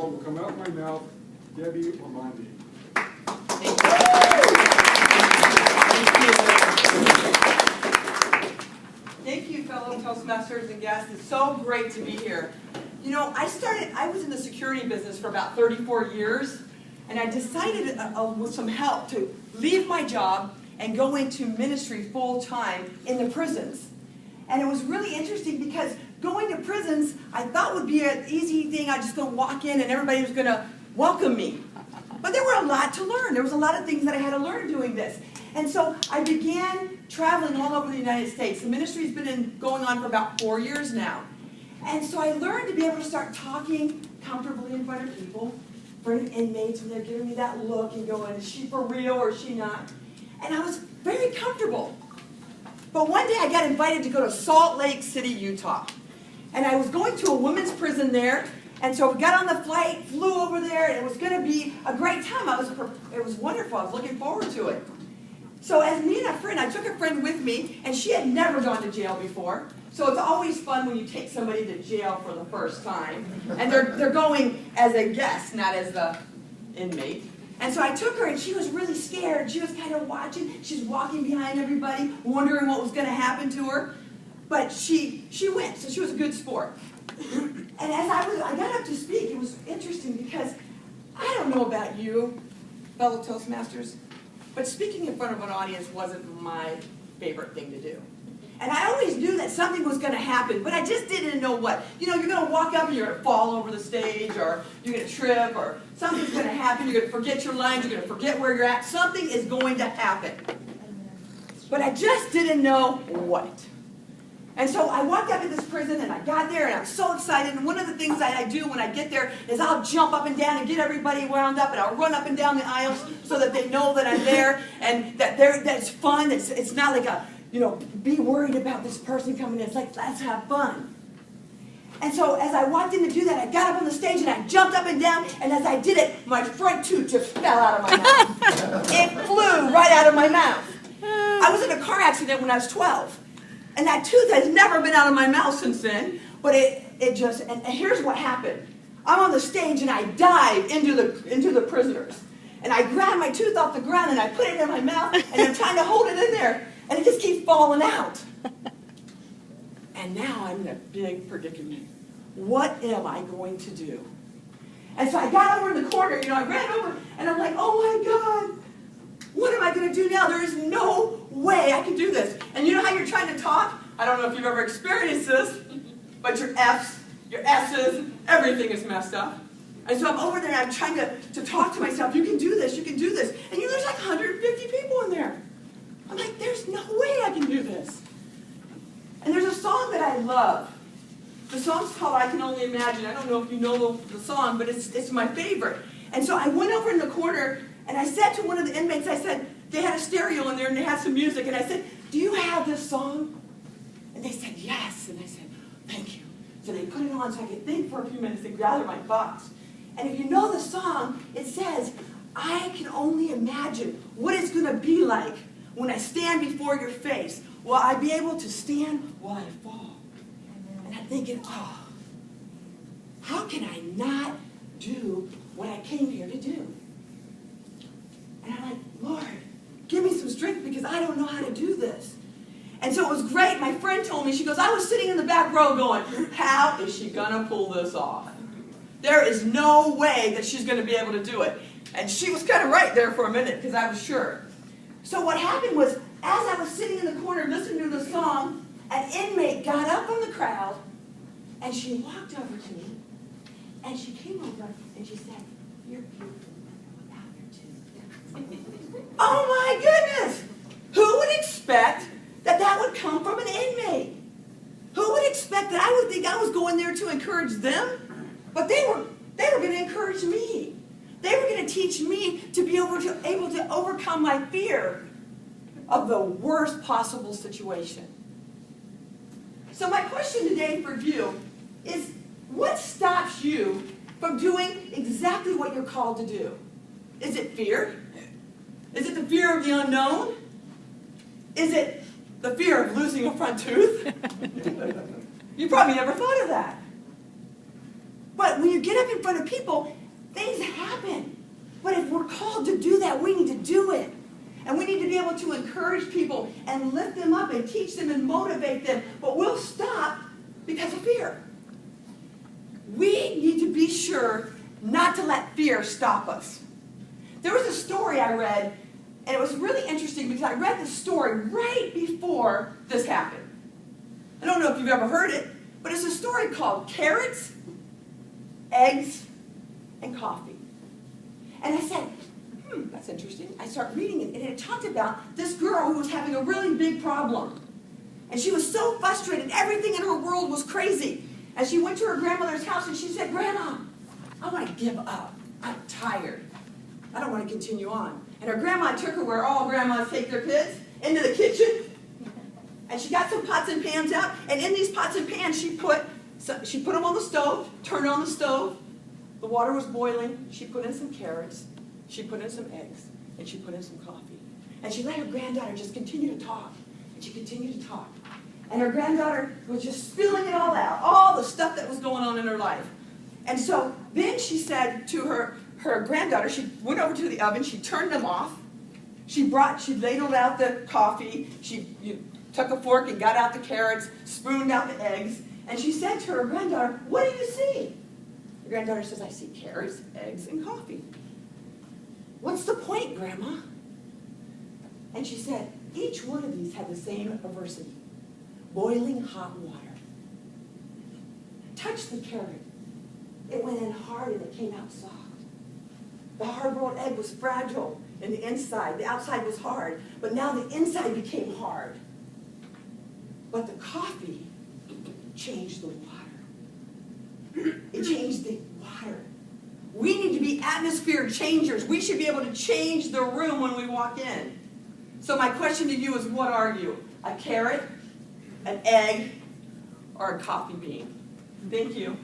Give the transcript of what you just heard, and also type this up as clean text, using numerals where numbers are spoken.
what will come out of my mouth, Debbie Ormonde. Thank you. Thank you, fellow Toastmasters and guests. It's so great to be here. You know, I was in the security business for about 34 years, and I decided with some help to leave my job and go into ministry full-time in the prisons. And it was really interesting because going to prisons, I thought would be an easy thing. I just go walk in and everybody was going to welcome me. But there were a lot to learn. There was a lot of things that I had to learn doing this. And so I began traveling all over the United States. The ministry's been going on for about 4 years now. And so I learned to be able to start talking comfortably in front of people, in front of inmates, and they're giving me that look and going, is she for real or is she not? And I was very comfortable. But one day I got invited to go to Salt Lake City, Utah. And I was going to a women's prison there. And so we got on the flight, flew over there, and it was going to be a great time. It was wonderful. I was looking forward to it. So as me and a friend, I took a friend with me, and she had never gone to jail before. So it's always fun when you take somebody to jail for the first time. And they're going as a guest, not as the inmate. And so I took her, and she was really scared. She was kind of watching. She's walking behind everybody, wondering what was going to happen to her. But she went, so she was a good sport. And as I got up to speak, it was interesting because I don't know about you, fellow Toastmasters, but speaking in front of an audience wasn't my favorite thing to do. And I always knew that something was going to happen, but I just didn't know what. You know, you're going to walk up and you're going to fall over the stage, or you're going to trip, or something's going to happen. You're going to forget your lines. You're going to forget where you're at. Something is going to happen. But I just didn't know what. And so I walked up to this prison, and I got there, and I was so excited. And one of the things that I do when I get there is I'll jump up and down and get everybody wound up, and I'll run up and down the aisles so that they know that I'm there, and that it's fun. It's not like a, you know, be worried about this person coming in. It's like, let's have fun. And so as I walked in to do that, I got up on the stage, and I jumped up and down, and as I did it, my front tooth just fell out of my mouth. It flew right out of my mouth. I was in a car accident when I was 12. And that tooth has never been out of my mouth since then, but it just, and here's what happened. I'm on the stage and I dive into the prisoners. And I grab my tooth off the ground and I put it in my mouth and I'm trying to hold it in there. And it just keeps falling out. And now I'm in a big predicament. What am I going to do? And so I got over in the corner, you know, I ran over and I'm like, oh my God. What am I going to do now? There is no way I can do this. And you know how you're trying to talk? I don't know if you've ever experienced this, but your F's, your S's, everything is messed up. And so I'm over there and I'm trying to talk to myself. You can do this. You can do this. And you know, there's like 150 people in there. I'm like, there's no way I can do this. And there's a song that I love. The song's called I Can Only Imagine. I don't know if you know the song, but it's my favorite. And so I went over in the corner and I said to one of the inmates, I said, they had a stereo in there and they had some music. And I said, do you have this song? And they said, yes. And I said, thank you. So they put it on so I could think for a few minutes and gather my thoughts. And if you know the song, it says, I can only imagine what it's going to be like when I stand before your face. Will I be able to stand while I fall? And I'm thinking, oh, how can I not do what I came here to do? And I'm like, Lord, give me some strength because I don't know how to do this. And so it was great. My friend told me, she goes, I was sitting in the back row going, how is she going to pull this off? There is no way that she's going to be able to do it. And she was kind of right there for a minute because I was sure. So what happened was, as I was sitting in the corner listening to the song, an inmate got up from the crowd and she walked over to me and she came over and she said, you're beautiful. Oh my goodness! Who would expect that that would come from an inmate? Who would expect that I would think I was going there to encourage them? But they were going to encourage me. They were going to teach me to be able to overcome my fear of the worst possible situation. So my question today for you is, what stops you from doing exactly what you're called to do? Is it fear? Is it the fear of the unknown? Is it the fear of losing a front tooth? You probably never thought of that. But when you get up in front of people, called to do that, we need to do it. And we need to be able to encourage people and lift them up and teach them and motivate them. But we'll stop because of fear. We need to be sure not to let fear stop us. There was a story I read, and it was really interesting because I read the story right before this happened. I don't know if you've ever heard it, but it's a story called Carrots, Eggs, and Coffee. And I said, that's interesting. I started reading it, and it talked about this girl who was having a really big problem. And she was so frustrated. Everything in her world was crazy. And she went to her grandmother's house, and she said, Grandma, I want to give up. I'm tired. I don't want to continue on. And her grandma took her where all grandmas take their kids, into the kitchen. And she got some pots and pans out, and in these pots and pans, she put them on the stove, turned on the stove. The water was boiling. She put in some carrots. She put in some eggs, and she put in some coffee. And she let her granddaughter just continue to talk. And she continued to talk. And her granddaughter was just spilling it all out, all the stuff that was going on in her life. And so then she said to her granddaughter, she went over to the oven, she turned them off. She ladled out the coffee. She took a fork and got out the carrots, spooned out the eggs. And she said to her granddaughter, what do you see? The granddaughter says, I see carrots, eggs, and coffee. What's the point, Grandma? And she said, each one of these had the same adversity. Boiling hot water. Touch the carrot. It went in hard and it came out soft. The hard-boiled egg was fragile in the inside. The outside was hard. But now the inside became hard. But the coffee changed the water. It changed the water. We need to be atmosphere changers. We should be able to change the room when we walk in. So my question to you is, what are you? A carrot, an egg, or a coffee bean? Thank you.